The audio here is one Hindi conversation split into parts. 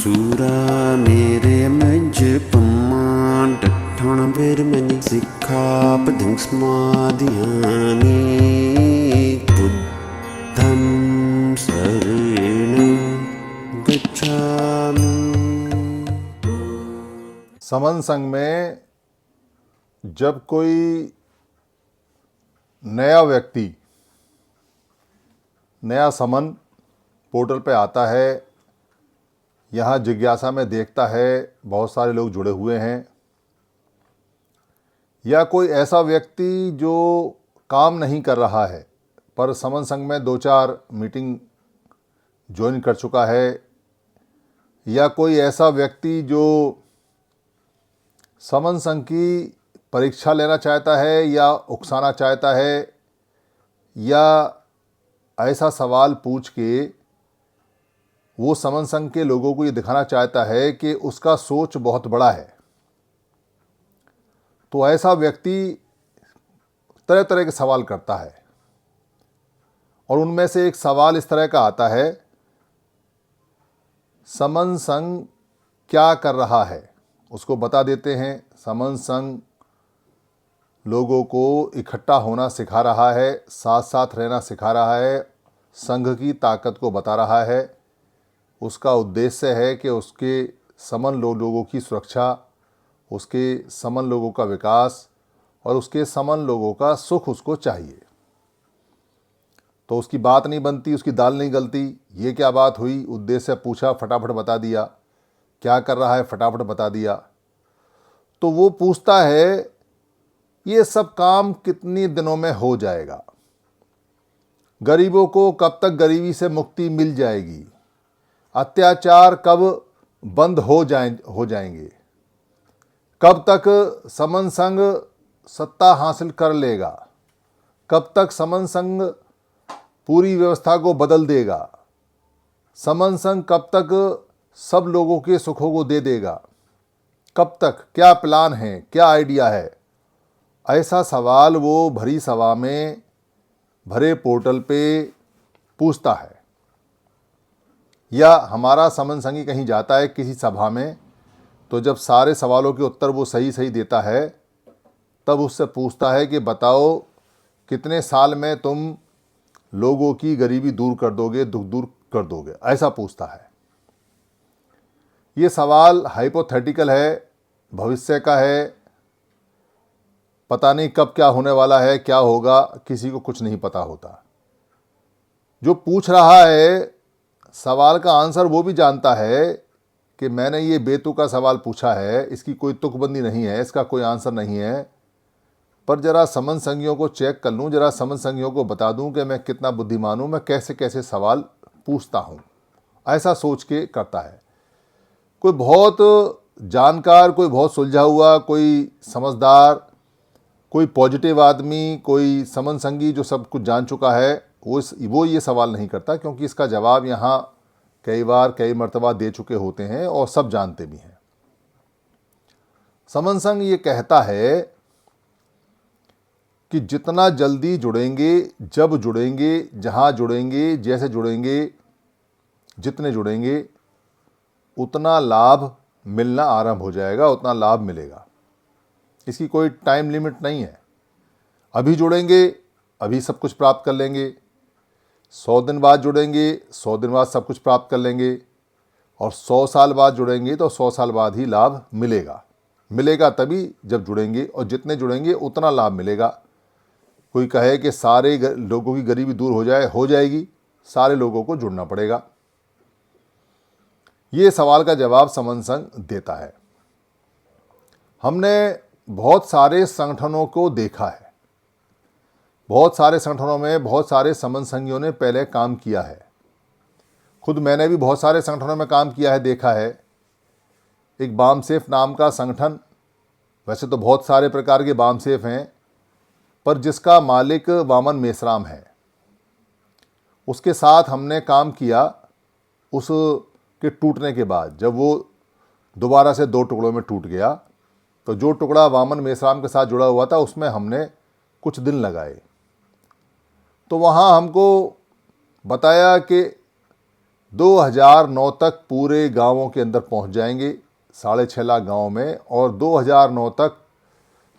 Sura mere menje pamadhathana vermani sikkhapadang smadhyami buddham saranam gacchami। समन संघ में जब कोई नया व्यक्ति नया समन पोर्टल पे आता है, यहाँ जिज्ञासा में देखता है बहुत सारे लोग जुड़े हुए हैं, या कोई ऐसा व्यक्ति जो काम नहीं कर रहा है पर समन संघ में 2-4 मीटिंग ज्वाइन कर चुका है, या कोई ऐसा व्यक्ति जो समन संघ की परीक्षा लेना चाहता है या उकसाना चाहता है, या ऐसा सवाल पूछ के वो समन संघ के लोगों को ये दिखाना चाहता है कि उसका सोच बहुत बड़ा है, तो ऐसा व्यक्ति तरह तरह के सवाल करता है। और उनमें से एक सवाल इस तरह का आता है, समन संघ क्या कर रहा है उसको बता देते हैं। समन संघ लोगों को इकट्ठा होना सिखा रहा है, साथ साथ रहना सिखा रहा है, संघ की ताकत को बता रहा है। उसका उद्देश्य है कि उसके समन लोगों की सुरक्षा, उसके समन लोगों का विकास और उसके समन लोगों का सुख उसको चाहिए। तो उसकी बात नहीं बनती, उसकी दाल नहीं गलती। ये क्या बात हुई, उद्देश्य पूछा, फटाफट बता दिया। क्या कर रहा है, फटाफट बता दिया। तो वो पूछता है, ये सब काम कितने दिनों में हो जाएगा? गरीबों को कब तक गरीबी से मुक्ति मिल जाएगी? अत्याचार कब बंद हो जाएंगे? कब तक समन संघ सत्ता हासिल कर लेगा? कब तक समन संघ पूरी व्यवस्था को बदल देगा? समन संघ कब तक सब लोगों के सुखों को दे देगा? कब तक? क्या प्लान है, क्या आइडिया है? ऐसा सवाल वो भरी सभा में, भरे पोर्टल पे पूछता है। या हमारा समन संघी कहीं जाता है किसी सभा में, तो जब सारे सवालों के उत्तर वो सही सही देता है, तब उससे पूछता है कि बताओ कितने साल में तुम लोगों की गरीबी दूर कर दोगे, दुख दूर कर दोगे? ऐसा पूछता है। ये सवाल हाइपोथेटिकल है, भविष्य का है, पता नहीं कब क्या होने वाला है, क्या होगा, किसी को कुछ नहीं पता होता। जो पूछ रहा है सवाल का आंसर वो भी जानता है कि मैंने ये बेतुका सवाल पूछा है, इसकी कोई तुकबंदी नहीं है, इसका कोई आंसर नहीं है, पर जरा समन संघियों को चेक कर लूँ, जरा समन संघियों को बता दूं कि मैं कितना बुद्धिमान हूँ, मैं कैसे कैसे सवाल पूछता हूँ। ऐसा सोच के करता है। कोई बहुत जानकार, कोई बहुत सुलझा हुआ, कोई समझदार, कोई पॉजिटिव आदमी, कोई समन संघी जो सब कुछ जान चुका है, वो ये सवाल नहीं करता, क्योंकि इसका जवाब यहाँ कई बार कई मर्तबा दे चुके होते हैं और सब जानते भी हैं। समन संघ ये कहता है कि जितना जल्दी जुड़ेंगे, जब जुड़ेंगे, जहाँ जुड़ेंगे, जैसे जुड़ेंगे, जितने जुड़ेंगे, उतना लाभ मिलना आरंभ हो जाएगा, उतना लाभ मिलेगा। इसकी कोई टाइम लिमिट नहीं है। अभी जुड़ेंगे, अभी सब कुछ प्राप्त कर लेंगे। 100 दिन बाद जुड़ेंगे, 100 दिन बाद सब कुछ प्राप्त कर लेंगे। और 100 साल बाद जुड़ेंगे तो 100 साल बाद ही लाभ मिलेगा तभी जब जुड़ेंगे, और जितने जुड़ेंगे उतना लाभ मिलेगा। कोई कहे कि सारे लोगों की गरीबी दूर हो जाएगी, सारे लोगों को जुड़ना पड़ेगा। ये सवाल का जवाब समन संघ देता है। हमने बहुत सारे संगठनों को देखा है, बहुत सारे संगठनों में बहुत सारे समन संघियों ने पहले काम किया है। खुद मैंने भी बहुत सारे संगठनों में काम किया है, देखा है। एक बामसेफ नाम का संगठन, वैसे तो बहुत सारे प्रकार के बामसेफ हैं, पर जिसका मालिक वामन मेश्राम है, उसके साथ हमने काम किया। उसके टूटने के बाद जब वो दोबारा से 2 टुकड़ों में टूट गया, तो जो टुकड़ा वामन मेश्राम के साथ जुड़ा हुआ था उसमें हमने कुछ दिन लगाए। तो वहाँ हमको बताया कि 2009 तक पूरे गांवों के अंदर पहुंच जाएंगे, 6.5 लाख गांव में, और 2009 तक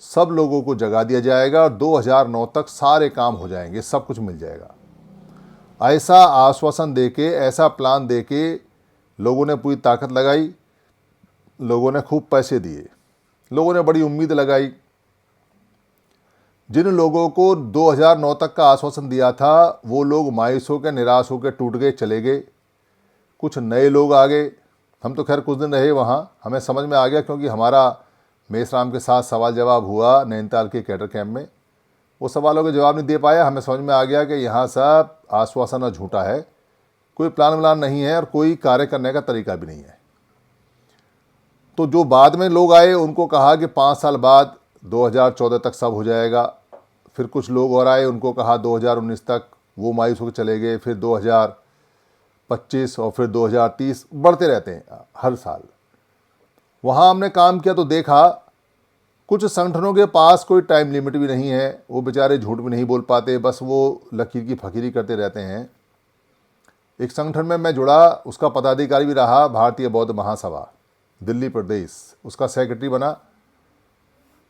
सब लोगों को जगा दिया जाएगा और 2009 तक सारे काम हो जाएंगे, सब कुछ मिल जाएगा। ऐसा आश्वासन देके, ऐसा प्लान देके लोगों ने पूरी ताकत लगाई, लोगों ने खूब पैसे दिए, लोगों ने बड़ी उम्मीद लगाई। जिन लोगों को 2009 तक का आश्वासन दिया था वो लोग मायूस होकर, निराश होकर टूट गए, चले गए। कुछ नए लोग आ गए। हम तो खैर कुछ दिन रहे वहाँ, हमें समझ में आ गया, क्योंकि हमारा मेसराम के साथ सवाल जवाब हुआ नैनीताल के कैडर कैंप में। वो सवालों के जवाब नहीं दे पाया। हमें समझ में आ गया कि यहाँ सब आश्वासन और झूठा है, कोई प्लान व्लान नहीं है और कोई कार्य करने का तरीका भी नहीं है। तो जो बाद में लोग आए उनको कहा कि 5 साल बाद 2014 तक सब हो जाएगा। फिर कुछ लोग और आए, उनको कहा 2019 तक, वो मायूस होकर चले गए। फिर 2025 और फिर 2030, बढ़ते रहते हैं हर साल। वहाँ हमने काम किया तो देखा कुछ संगठनों के पास कोई टाइम लिमिट भी नहीं है, वो बेचारे झूठ भी नहीं बोल पाते, बस वो लकीर की फकीरी करते रहते हैं। एक संगठन में मैं जुड़ा, उसका पदाधिकारी भी रहा, भारतीय बौद्ध महासभा दिल्ली प्रदेश, उसका सेक्रेटरी बना।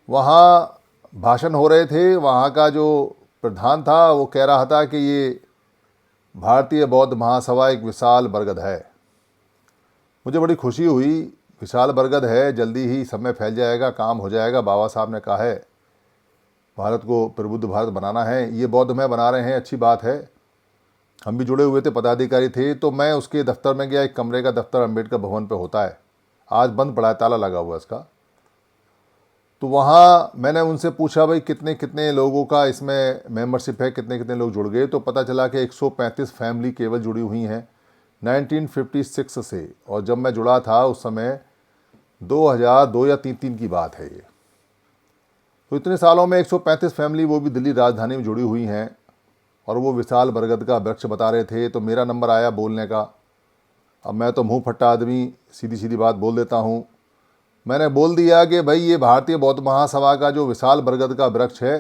वहाँ भाषण हो रहे थे, वहाँ का जो प्रधान था वो कह रहा था कि ये भारतीय बौद्ध महासभा एक विशाल बरगद है। मुझे बड़ी खुशी हुई, विशाल बरगद है, जल्दी ही सब में फैल जाएगा, काम हो जाएगा। बाबा साहब ने कहा है भारत को प्रबुद्ध भारत बनाना है, ये बौद्ध में बना रहे हैं, अच्छी बात है। हम भी जुड़े हुए थे, पदाधिकारी थे। तो मैं उसके दफ्तर में गया, एक कमरे का दफ्तर अम्बेडकर भवन पे होता है, आज बंद पड़ा है, ताला लगा हुआ है इसका। तो वहाँ मैंने उनसे पूछा भाई कितने कितने लोगों का इसमें मेंबरशिप है, कितने कितने लोग जुड़ गए। तो पता चला कि 135 फैमिली केवल जुड़ी हुई हैं 1956 से। और जब मैं जुड़ा था उस समय 2002 या 3 की बात है ये। तो इतने सालों में 135 फैमिली, वो भी दिल्ली राजधानी में जुड़ी हुई हैं, और वो विशाल बरगद का वृक्ष बता रहे थे। तो मेरा नंबर आया बोलने का। अब मैं तो मुंह फट्टा आदमी, सीधी सीधी बात बोल देता हूँ। मैंने बोल दिया कि भाई ये भारतीय बौद्ध महासभा का जो विशाल बरगद का वृक्ष है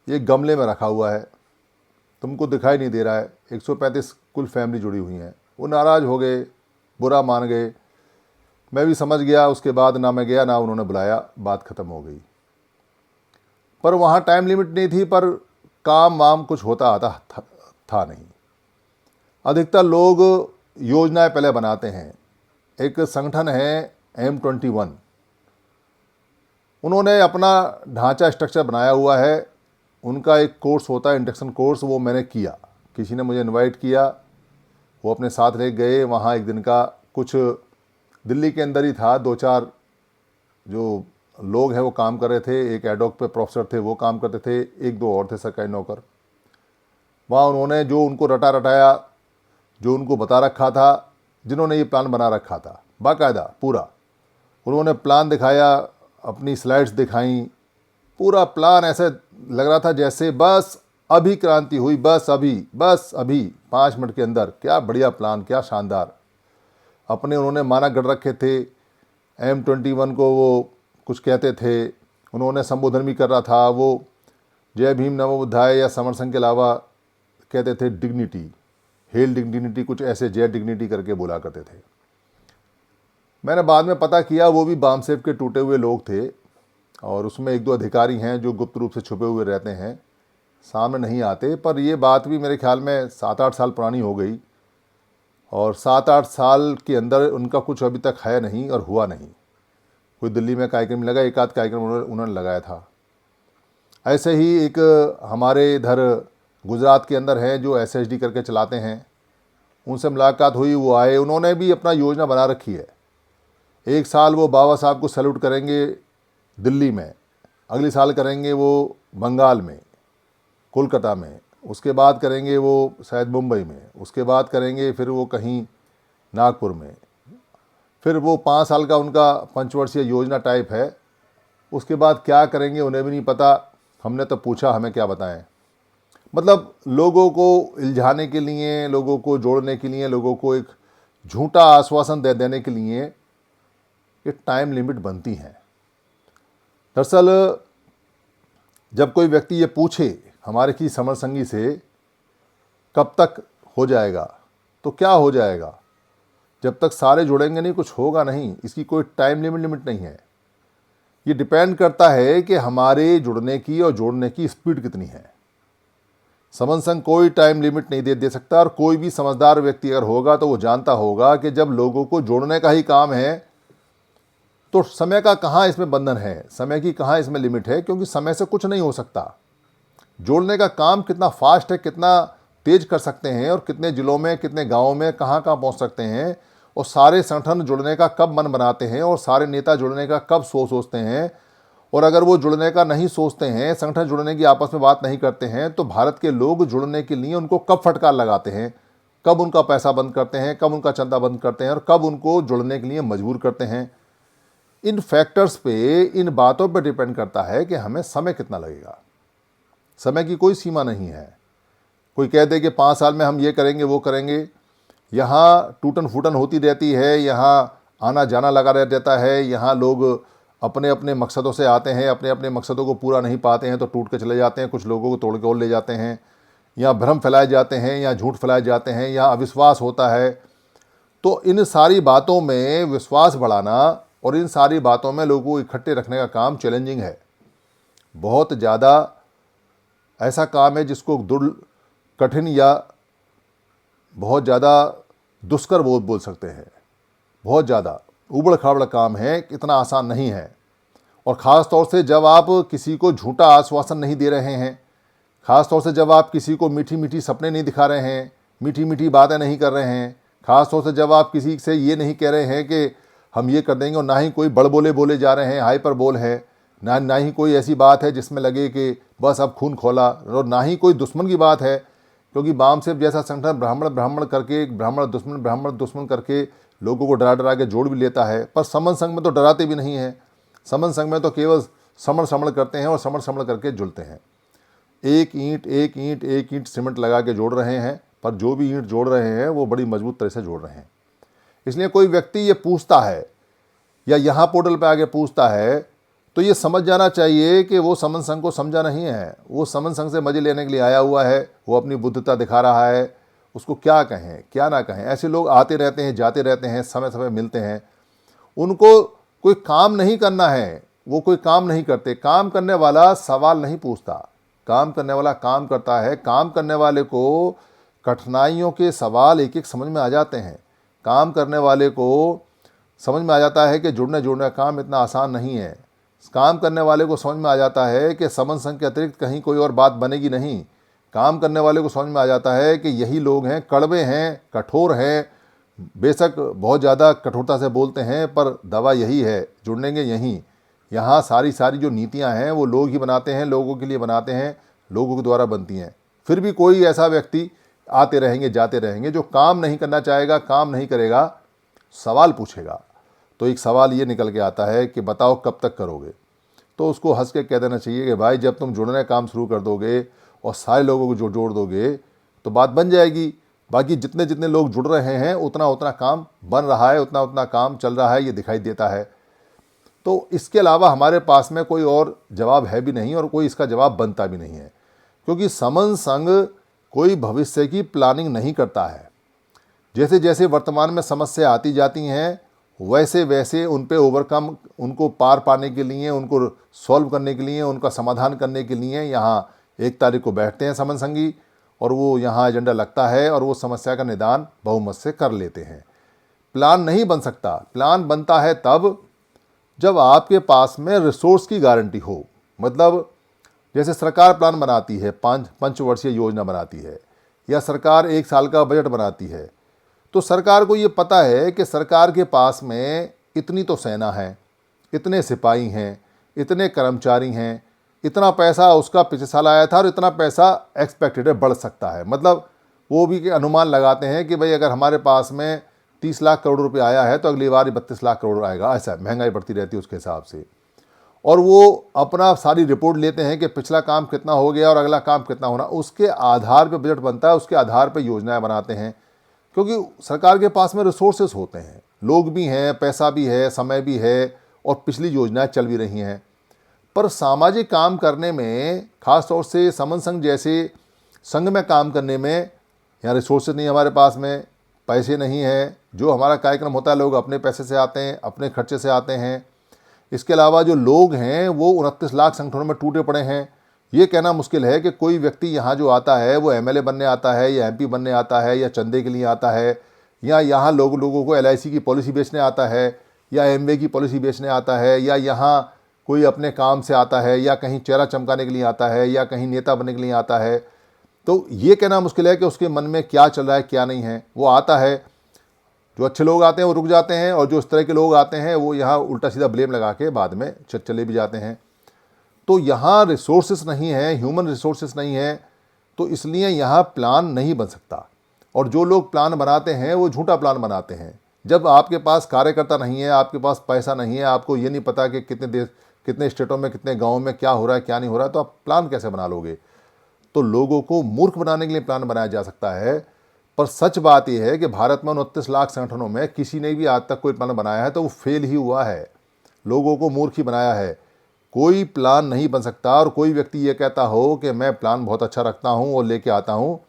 ये गमले में रखा हुआ है, तुमको दिखाई नहीं दे रहा है। 135 कुल फैमिली जुड़ी हुई हैं। वो नाराज़ हो गए, बुरा मान गए। मैं भी समझ गया। उसके बाद ना मैं गया ना उन्होंने बुलाया, बात ख़त्म हो गई। पर वहाँ टाइम लिमिट नहीं थी, पर काम वाम कुछ होता आता था नहीं। अधिकतर लोग योजनाएं पहले बनाते हैं। एक संगठन है M21, उन्होंने अपना ढांचा स्ट्रक्चर बनाया हुआ है। उनका एक कोर्स होता है, इंडक्शन कोर्स, वो मैंने किया। किसी ने मुझे इनवाइट किया, वो अपने साथ ले गए। वहाँ एक दिन का कुछ दिल्ली के अंदर ही था, 2-4 जो लोग हैं वो काम कर रहे थे। एक एडॉक पे प्रोफेसर थे, वो काम करते थे, 1-2 और थे सरकारी नौकर। वहाँ उन्होंने जो उनको रटा रटाया, जो उनको बता रखा था, जिन्होंने ये प्लान बना रखा था बाकायदा पूरा, उन्होंने प्लान दिखाया, अपनी स्लाइड्स दिखाई। पूरा प्लान ऐसे लग रहा था जैसे बस अभी क्रांति हुई, बस अभी 5 मिनट के अंदर। क्या बढ़िया प्लान, क्या शानदार। अपने उन्होंने मानक गढ़ रखे थे। M21 को वो कुछ कहते थे, उन्होंने संबोधन भी कर रहा था। वो जय भीम नमो बुद्धाय या समर संघ के अलावा कहते थे डिग्निटी, हेल डिग्निटी, कुछ ऐसे जय डिग्निटी करके बोला करते थे। मैंने बाद में पता किया वो भी बामसेफ के टूटे हुए लोग थे, और उसमें 1-2 अधिकारी हैं जो गुप्त रूप से छुपे हुए रहते हैं, सामने नहीं आते। पर ये बात भी मेरे ख्याल में 7-8 साल पुरानी हो गई, और 7-8 साल के अंदर उनका कुछ अभी तक है नहीं और हुआ नहीं। कोई दिल्ली में कार्यक्रम लगा, 1-आध कार्यक्रम उन्होंने लगाया था। ऐसे ही एक हमारे इधर गुजरात के अंदर है जो SHD करके चलाते हैं, उनसे मुलाकात हुई, वो आए, उन्होंने भी अपना योजना बना रखी है। एक साल वो बाबा साहब को सैल्यूट करेंगे दिल्ली में, अगले साल करेंगे वो बंगाल में, कोलकाता में, उसके बाद करेंगे वो शायद मुंबई में, उसके बाद करेंगे फिर वो कहीं नागपुर में। फिर वो 5 साल का उनका पंचवर्षीय योजना टाइप है। उसके बाद क्या करेंगे उन्हें भी नहीं पता। हमने तो पूछा हमें क्या बताएं। मतलब लोगों को इल्झाने के लिए, लोगों को जोड़ने के लिए, लोगों को एक झूठा आश्वासन दे देने के लिए ये टाइम लिमिट बनती हैं। दरअसल जब कोई व्यक्ति ये पूछे हमारे किसी समर संगी से कब तक हो जाएगा, तो क्या हो जाएगा, जब तक सारे जुड़ेंगे नहीं कुछ होगा नहीं। इसकी कोई टाइम लिमिट नहीं है। ये डिपेंड करता है कि हमारे जुड़ने की और जोड़ने की स्पीड कितनी है। समन संघ कोई टाइम लिमिट नहीं दे सकता, और कोई भी समझदार व्यक्ति अगर होगा तो वो जानता होगा कि जब लोगों को जोड़ने का ही काम है तो समय का कहाँ इसमें बंधन है, समय की कहाँ इसमें लिमिट है, क्योंकि समय से कुछ नहीं हो सकता। जोड़ने का काम कितना फास्ट है, कितना तेज कर सकते हैं, और कितने जिलों में, कितने गाँवों में, कहाँ कहाँ पहुँच सकते हैं, और सारे संगठन जुड़ने का कब मन बनाते हैं, और सारे नेता जुड़ने का कब सोचते हैं। और अगर वो जुड़ने का नहीं सोचते हैं, संगठन जुड़ने की आपस में बात नहीं करते हैं, तो भारत के लोग जुड़ने के लिए उनको कब फटकार लगाते हैं, कब उनका पैसा बंद करते हैं, कब उनका चंदा बंद करते हैं, और कब उनको जुड़ने के लिए मजबूर करते हैं। इन फैक्टर्स पे, इन बातों पे डिपेंड करता है कि हमें समय कितना लगेगा। समय की कोई सीमा नहीं है। कोई कह दे कि 5 साल में हम ये करेंगे वो करेंगे। यहाँ टूटन फूटन होती रहती है, यहाँ आना जाना लगा रहता है, यहाँ लोग अपने अपने मकसदों से आते हैं, अपने अपने मकसदों को पूरा नहीं पाते हैं तो टूट के चले जाते हैं, कुछ लोगों को तोड़ के और ले जाते हैं। यहाँ भ्रम फैलाए जाते हैं, यहाँ झूठ फैलाए जाते हैं, यहाँ अविश्वास होता है। तो इन सारी बातों में विश्वास बढ़ाना और इन सारी बातों में लोगों को इकट्ठे रखने का काम चैलेंजिंग है। बहुत ज़्यादा ऐसा काम है जिसको कठिन या बहुत ज़्यादा दुष्कर बोल सकते हैं। बहुत ज़्यादा उबड़ खाबड़ काम है, इतना आसान नहीं है। और ख़ास तौर से जब आप किसी को झूठा आश्वासन नहीं दे रहे हैं, ख़ास तौर से जब आप किसी को मीठी मीठी सपने नहीं दिखा रहे हैं, मीठी मीठी बातें नहीं कर रहे हैं, ख़ास तौर से जब आप किसी से ये नहीं कह रहे हैं कि हम ये कर देंगे, और ना ही कोई बड़बोले बोले जा रहे हैं, हाइपर बोल है, ना ही कोई ऐसी बात है जिसमें लगे कि बस अब खून खोला, और ना ही कोई दुश्मन की बात है, क्योंकि बामसेफ जैसा संगठन ब्राह्मण करके, ब्राह्मण दुश्मन करके लोगों को डरा डरा के जोड़ भी लेता है। पर समन संघ में तो डराते भी नहीं हैं। समन संघ में तो केवल समण करते हैं और समण करके जुड़ते हैं। एक ईंट सीमेंट लगा के जोड़ रहे हैं, पर जो भी ईंट जोड़ रहे हैं वो बड़ी मजबूत तरह से जोड़ रहे हैं। इसलिए कोई व्यक्ति ये पूछता है या यहाँ पोर्टल पे आके पूछता है तो ये समझ जाना चाहिए कि वो समन संघ को समझा नहीं है। वो समन संघ से मजे लेने के लिए आया हुआ है, वो अपनी बुद्धता दिखा रहा है। उसको क्या कहें क्या ना कहें, ऐसे लोग आते रहते हैं, जाते रहते हैं, समय समय मिलते हैं। उनको कोई काम नहीं करना है, वो कोई काम नहीं करते। काम करने वाला सवाल नहीं पूछता, काम करने वाला काम करता है। काम करने वाले को कठिनाइयों के सवाल एक एक समझ में आ जाते हैं। काम करने वाले को समझ में आ जाता है कि जुड़ने का काम इतना आसान नहीं है। काम करने वाले को समझ में आ जाता है कि समन संघ के अतिरिक्त कहीं कोई और बात बनेगी नहीं। काम करने वाले को समझ में आ जाता है कि यही लोग हैं, कड़वे हैं, कठोर हैं, बेशक बहुत ज़्यादा कठोरता से बोलते हैं, पर दवा यही है, जुड़ेंगे यहीं। यहाँ सारी जो नीतियाँ हैं वो लोग ही बनाते हैं, लोगों के लिए बनाते हैं, लोगों के द्वारा बनती हैं। फिर भी कोई ऐसा व्यक्ति आते रहेंगे, जाते रहेंगे, जो काम नहीं करना चाहेगा, काम नहीं करेगा, सवाल पूछेगा। तो एक सवाल ये निकल के आता है कि बताओ कब तक करोगे। तो उसको हंस के कह देना चाहिए कि भाई जब तुम जुड़ने का काम शुरू कर दोगे और सारे लोगों को जोड़ दोगे तो बात बन जाएगी। बाकी जितने लोग जुड़ रहे हैं उतना काम बन रहा है, उतना काम चल रहा है, ये दिखाई देता है। तो इसके अलावा हमारे पास में कोई और जवाब है भी नहीं और कोई इसका जवाब बनता भी नहीं है, क्योंकि समन संघ कोई भविष्य की प्लानिंग नहीं करता है। जैसे जैसे वर्तमान में समस्या आती जाती हैं वैसे वैसे उन पे ओवरकम, उनको पार पाने के लिए, उनको सॉल्व करने के लिए, उनका समाधान करने के लिए यहाँ 1 तारीख को बैठते हैं समन संघी, और वो यहाँ एजेंडा लगता है और वो समस्या का निदान बहुमत से कर लेते हैं। प्लान नहीं बन सकता। प्लान बनता है तब जब आपके पास में रिसोर्स की गारंटी हो। मतलब जैसे सरकार प्लान बनाती है, 5 पंचवर्षीय योजना बनाती है, या सरकार 1 साल का बजट बनाती है, तो सरकार को ये पता है कि सरकार के पास में इतनी तो सेना है, इतने सिपाही हैं, इतने कर्मचारी हैं, इतना पैसा उसका पिछले साल आया था और इतना पैसा एक्सपेक्टेड है, बढ़ सकता है। मतलब वो भी अनुमान लगाते हैं कि भाई अगर हमारे पास में 30 लाख करोड़ रुपए आया है तो अगली बार 32 लाख करोड़ आएगा। ऐसा महंगाई बढ़ती रहती है उसके हिसाब से। और वो अपना सारी रिपोर्ट लेते हैं कि पिछला काम कितना हो गया और अगला काम कितना होना, उसके आधार पर बजट बनता है, उसके आधार पर योजनाएं बनाते हैं। क्योंकि सरकार के पास में रिसोर्सेस होते हैं, लोग भी हैं, पैसा भी है, समय भी है, और पिछली योजनाएं चल भी रही हैं। पर सामाजिक काम करने में, खास तौर से समन संघ जैसे संघ में काम करने में, यहाँ रिसोर्सेज नहीं हमारे पास में, पैसे नहीं हैं। जो हमारा कार्यक्रम होता है लोग अपने पैसे से आते हैं, अपने खर्चे से आते हैं। इसके अलावा जो लोग हैं वो 29 लाख संगठनों में टूटे पड़े हैं। ये कहना मुश्किल है कि कोई व्यक्ति यहाँ जो आता है वो एमएलए बनने आता है या एमपी बनने आता है या चंदे के लिए आता है या यहाँ लोगों को एलआईसी की पॉलिसी बेचने आता है या एमवे की पॉलिसी बेचने आता है या यहाँ कोई अपने काम से आता है या कहीं चेहरा चमकाने के लिए आता है या कहीं नेता बनने के लिए आता है। तो ये कहना मुश्किल है कि उसके मन में क्या चल रहा है क्या नहीं है। वो आता है, जो अच्छे लोग आते हैं वो रुक जाते हैं और जो इस तरह के लोग आते हैं वो यहाँ उल्टा सीधा ब्लेम लगा के बाद में चले भी जाते हैं। तो यहाँ रिसोर्सेस नहीं है, ह्यूमन रिसोर्सेस नहीं है, तो इसलिए यहाँ प्लान नहीं बन सकता। और जो लोग प्लान बनाते हैं वो झूठा प्लान बनाते हैं। जब आपके पास कार्यकर्ता नहीं है, आपके पास पैसा नहीं है, आपको ये नहीं पता कि कितने स्टेटों में कितने गाँव में क्या हो रहा है क्या नहीं हो रहा है, तो आप प्लान कैसे बना लोगे। तो लोगों को मूर्ख बनाने के लिए प्लान बनाया जा सकता है। पर सच बात यह है कि भारत में 29 लाख संगठनों में किसी ने भी आज तक कोई प्लान बनाया है तो वो फेल ही हुआ है, लोगों को मूर्ख ही बनाया है। कोई प्लान नहीं बन सकता। और कोई व्यक्ति ये कहता हो कि मैं प्लान बहुत अच्छा रखता हूँ और लेके आता हूँ,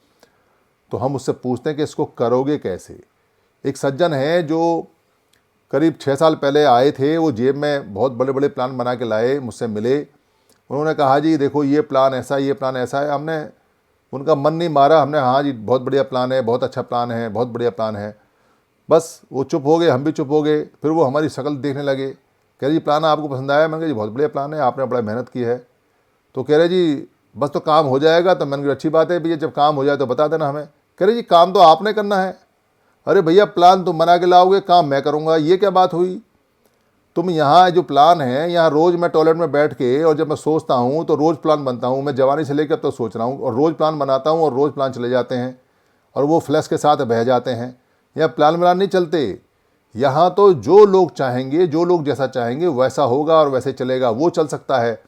तो हम उससे पूछते हैं कि इसको करोगे कैसे। एक सज्जन है जो करीब 6 साल पहले आए थे, वो जेब में बहुत बड़े बड़े प्लान बना के लाए, मुझसे मिले। उन्होंने कहा जी देखो ये प्लान ऐसा है, ये प्लान ऐसा है। हमने उनका मन नहीं मारा, हमने हाँ जी बहुत बढ़िया प्लान है, बहुत अच्छा प्लान है, बहुत बढ़िया प्लान है। बस वो चुप हो गए, हम भी चुप हो गए। फिर वो हमारी शक्ल देखने लगे, कह रहे जी प्लान आपको पसंद आया। मैंने कहा जी बहुत बढ़िया प्लान है, आपने बड़ा मेहनत की है। तो कह रहे जी बस तो काम हो जाएगा। तो मैंने कहा अच्छी बात है भैया, जब काम हो जाए तो बता देना हमें। कह रहे जी काम तो आपने करना है। अरे भैया प्लान तुम बना के लाओगे, काम मैं करूँगा, ये क्या बात हुई। तुम यहाँ जो प्लान है, यहाँ रोज़ मैं टॉयलेट में बैठ के और जब मैं सोचता हूँ तो रोज़ प्लान बनता हूँ। मैं जवानी से लेकर तो सोच रहा हूँ और रोज़ प्लान बनाता हूँ और रोज़ प्लान चले जाते हैं और वो फ्लैश के साथ बह जाते हैं। यहाँ प्लान बनान नहीं चलते। यहाँ तो जो लोग चाहेंगे, जो लोग जैसा चाहेंगे वैसा होगा और वैसे चलेगा, वो चल सकता है।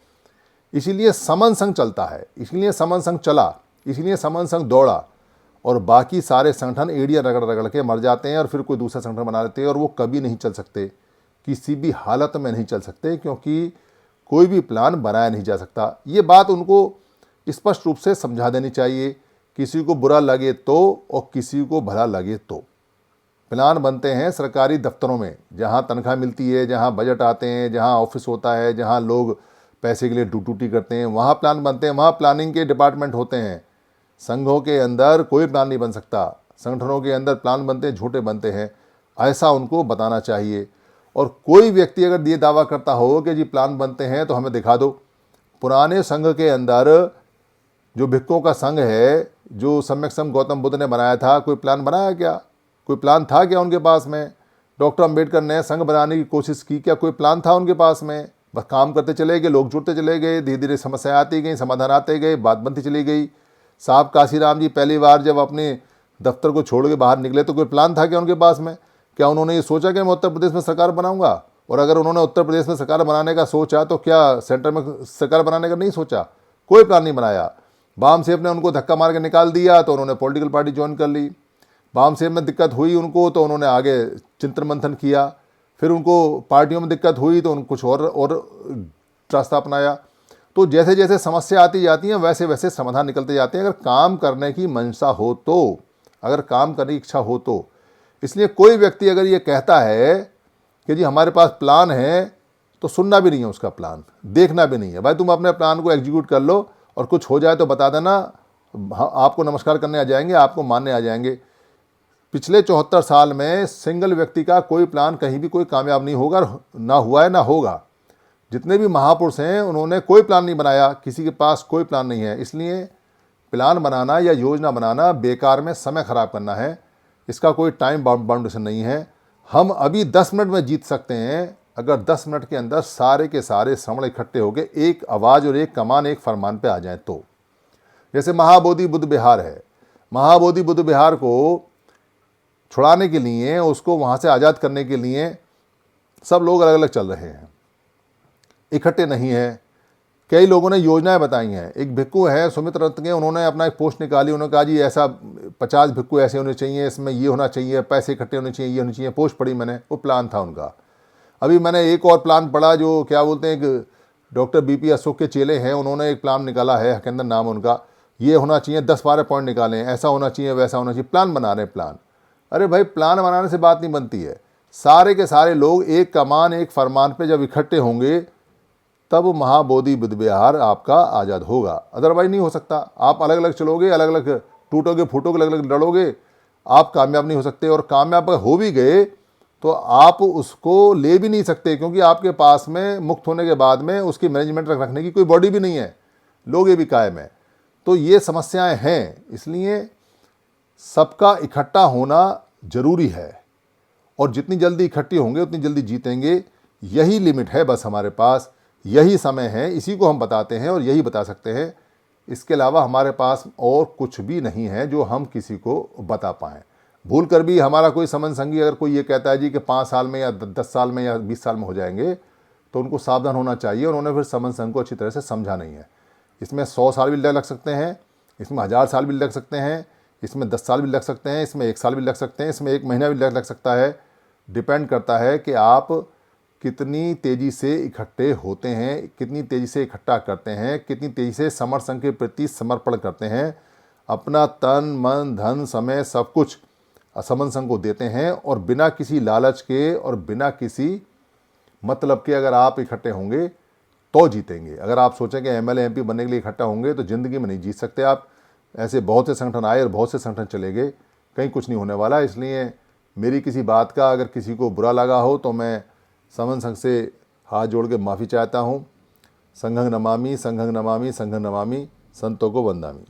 इसीलिए समन संघ चलता है, इसीलिए समन संघ चला, इसीलिए समन संघ दौड़ा। और बाकी सारे संगठन एड़ियाँ रगड़ रगड़ के मर जाते हैं और फिर कोई दूसरा संगठन बना लेते हैं और वो कभी नहीं चल सकते, किसी भी हालत में नहीं चल सकते, क्योंकि कोई भी प्लान बनाया नहीं जा सकता। ये बात उनको स्पष्ट रूप से समझा देनी चाहिए। किसी को बुरा लगे तो और किसी को भला लगे तो। प्लान बनते हैं सरकारी दफ्तरों में, जहाँ तनख्वाह मिलती है, जहाँ बजट आते हैं, जहाँ ऑफिस होता है, जहाँ लोग पैसे के लिए ड्यूटी करते हैं, वहाँ प्लान बनते हैं, वहाँ प्लानिंग के डिपार्टमेंट होते हैं। संघों के अंदर कोई प्लान नहीं बन सकता, संगठनों के अंदर प्लान बनते हैं, झूठे बनते हैं, ऐसा उनको बताना चाहिए। और कोई व्यक्ति अगर ये दावा करता हो कि जी प्लान बनते हैं तो हमें दिखा दो। पुराने संघ के अंदर जो भिक्खुओं का संघ है, जो सम्यक संघ गौतम बुद्ध ने बनाया था, कोई प्लान बनाया क्या? कोई प्लान था क्या उनके पास में? डॉक्टर अंबेडकर ने संघ बनाने की कोशिश की क्या? कोई प्लान था उनके पास में? बस काम करते चले गए, लोग जुड़ते चले गए, धीरे धीरे समस्याएं आती गई, समाधान आते गए, बात बनती चली गई। साहब काशीराम जी पहली बार जब अपने दफ्तर को छोड़ के बाहर निकले तो कोई प्लान था क्या उनके पास में? क्या उन्होंने ये सोचा कि मैं उत्तर प्रदेश में सरकार बनाऊंगा? और अगर उन्होंने उत्तर प्रदेश में सरकार बनाने का सोचा तो क्या सेंटर में सरकार बनाने का नहीं सोचा? कोई प्लान नहीं बनाया। बामसेफ ने उनको धक्का मार के निकाल दिया तो उन्होंने पॉलिटिकल पार्टी ज्वाइन कर ली। बामसेफ में दिक्कत हुई उनको तो उन्होंने आगे चिंतन मंथन किया। फिर उनको पार्टियों में दिक्कत हुई तो उनको कुछ और रास्ता अपनाया। तो जैसे जैसे समस्या आती जाती हैं वैसे वैसे समाधान निकलते जाते हैं, अगर काम करने की मंशा हो तो, अगर काम करने की इच्छा हो तो। इसलिए कोई व्यक्ति अगर ये कहता है कि जी हमारे पास प्लान है, तो सुनना भी नहीं है उसका प्लान, देखना भी नहीं है। भाई तुम अपने प्लान को एग्जीक्यूट कर लो और कुछ हो जाए तो बता देना, आपको नमस्कार करने आ जाएंगे, आपको मानने आ जाएंगे। पिछले 74 साल में सिंगल व्यक्ति का कोई प्लान कहीं भी कोई कामयाब नहीं होगा, ना हुआ है ना होगा। जितने भी महापुरुष हैं उन्होंने कोई प्लान नहीं बनाया, किसी के पास कोई प्लान नहीं है। इसलिए प्लान बनाना या योजना बनाना बेकार में समय खराब करना है, इसका कोई टाइम बाउंडेशन नहीं है। हम अभी 10 मिनट में जीत सकते हैं अगर 10 मिनट के अंदर सारे के सारे श्रवण इकट्ठे होकर एक आवाज़ और एक कमान एक फरमान पे आ जाएं तो। जैसे महाबोधि बुद्ध विहार है, महाबोधि बुद्ध विहार को छुड़ाने के लिए, उसको वहाँ से आज़ाद करने के लिए सब लोग अलग अलग चल रहे हैं, इकट्ठे नहीं हैं। कई लोगों ने योजनाएं बताई हैं। एक भिक्खु है सुमित रत्न के, उन्होंने अपना एक पोस्ट निकाली, उन्होंने कहा जी ऐसा 50 भिक्खु ऐसे होने चाहिए, इसमें ये होना चाहिए, पैसे इकट्ठे होने चाहिए, ये होनी चाहिए। पोस्ट पढ़ी मैंने, वो प्लान था उनका। अभी मैंने एक और प्लान पढ़ा, जो क्या बोलते हैं, एक डॉक्टर बीपी अशोक के चेले हैं, उन्होंने एक प्लान निकाला है, हकेंद्र नाम उनका। ये होना चाहिए, 10-12 पॉइंट निकाले, ऐसा होना चाहिए, वैसा होना चाहिए, प्लान बना रहे हैं प्लान। अरे भाई, प्लान बनाने से बात नहीं बनती है। सारे के सारे लोग एक कमान एक फरमान पे जब इकट्ठे होंगे तब महाबोधि बुद्ध विहार आपका आज़ाद होगा, अदरवाइज नहीं हो सकता। आप अलग अलग चलोगे, अलग अलग टूटोगे फूटोगे, अलग अलग लड़ोगे, आप कामयाब नहीं हो सकते। और कामयाब हो भी गए तो आप उसको ले भी नहीं सकते, क्योंकि आपके पास में मुक्त होने के बाद में उसकी मैनेजमेंट रखने की कोई बॉडी भी नहीं है, लोग ये भी कायम है। तो ये समस्याएं हैं, इसलिए सबका इकट्ठा होना जरूरी है, और जितनी जल्दी इकट्ठे होंगे उतनी जल्दी जीतेंगे। यही लिमिट है बस हमारे पास, यही समय है, इसी को हम बताते हैं और यही बता सकते हैं। इसके अलावा हमारे पास और कुछ भी नहीं है जो हम किसी को बता पाएँ। भूल कर भी हमारा कोई समन संगी अगर कोई ये कहता है जी कि 5 साल में या 10 साल में या 20 साल में हो जाएंगे, तो उनको सावधान होना चाहिए। उन्होंने फिर समन संघ को अच्छी तरह से समझा नहीं है। इसमें 100 साल भी लग सकते हैं, इसमें 1000 साल भी लग सकते हैं, इसमें 10 साल भी लग सकते हैं, इसमें 1 साल भी लग सकते हैं, इसमें 1 महीना भी लग सकता है। डिपेंड करता है कि आप कितनी तेज़ी से इकट्ठे होते हैं, कितनी तेज़ी से इकट्ठा करते हैं, कितनी तेज़ी से समर संघ के प्रति समर्पण करते हैं, अपना तन मन धन समय सब कुछ समन संघ को देते हैं, और बिना किसी लालच के और बिना किसी मतलब के अगर आप इकट्ठे होंगे तो जीतेंगे। अगर आप सोचें कि एमएलए एमपी बनने के लिए इकट्ठा होंगे तो ज़िंदगी में नहीं जीत सकते आप। ऐसे बहुत से संगठन आए और बहुत से संगठन चले गए, कहीं कुछ नहीं होने वाला। इसलिए मेरी किसी बात का अगर किसी को बुरा लगा हो तो मैं समन संघ से हाथ जोड़ के माफ़ी चाहता हूँ। संघं नमामि संघं नमामि संघं नमामि, संतों को वंदामि।